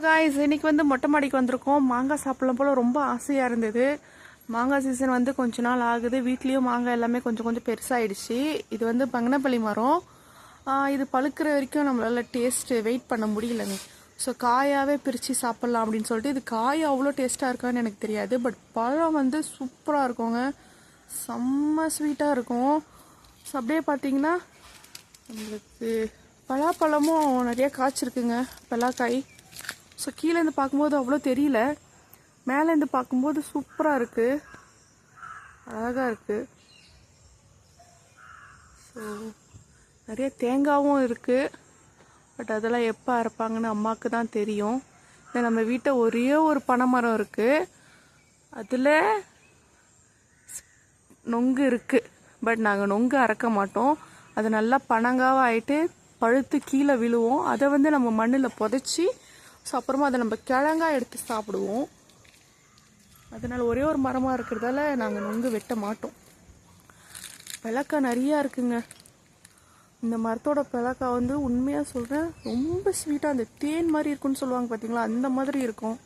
Guys இன்னைக்கு வந்து மொட்டை மாடிக்கு வந்திருக்கோம். மாங்காய் சாப்பிடலாம் போல ரொம்ப ஆசையாக இருந்தது. மாங்காய் சீசன் வந்து கொஞ்ச நாள் ஆகுது. வீட்லேயும் மாங்காய் எல்லாமே கொஞ்சம் கொஞ்சம் பெருசாகிடுச்சு. இது வந்து பங்கனப்பள்ளி மரம். இது பழுக்கிற வரைக்கும் நம்மளால டேஸ்ட்டு வெயிட் பண்ண முடியலங்க. ஸோ காயாகவே பிரித்து சாப்பிட்லாம் அப்படின்னு சொல்லிட்டு, இது காய் அவ்வளோ டேஸ்ட்டாக இருக்கான்னு எனக்கு தெரியாது. பட் பழம் வந்து சூப்பராக இருக்குங்க, செம்ம ஸ்வீட்டாக இருக்கும். ஸோ அப்படியே பார்த்தீங்கன்னா நம்மளுக்கு பலாப்பழமும் நிறைய காய்ச்சிருக்குங்க, பலாக்காய். ஸோ கீழேருந்து பார்க்கும்போது அவ்வளோ தெரியல, மேலேருந்து பார்க்கும்போது சூப்பராக இருக்குது, அழகாக இருக்குது. ஸோ நிறைய தேங்காயும் இருக்குது. பட் அதெல்லாம் எப்போ அரைப்பாங்கன்னு அம்மாவுக்கு தான் தெரியும். நம்ம வீட்டை ஒரே ஒரு பனைமரம் இருக்குது, அதில் நொங்கு இருக்குது. பட் நாங்கள் நொங்கு அரைக்க மாட்டோம். அது நல்லா பனங்காவாக ஆகிட்டு பழுத்து கீழே விழுவோம். அதை வந்து நம்ம மண்ணில் புதைச்சி, ஸோ அப்புறமா அதை நம்ம கிழங்கா எடுத்து சாப்பிடுவோம். அதனால் ஒரே ஒரு மரமாக இருக்கிறதால நாங்கள் நொங்கு வெட்ட மாட்டோம். பலாக்காய் நிறையா இருக்குங்க. இந்த மரத்தோட பலாக்காய் வந்து உண்மையாக சொல்கிறேன் ரொம்ப ஸ்வீட்டாக, அந்த தேன் மாதிரி இருக்குன்னு சொல்லுவாங்க பார்த்தீங்களா, அந்த மாதிரி இருக்கும்.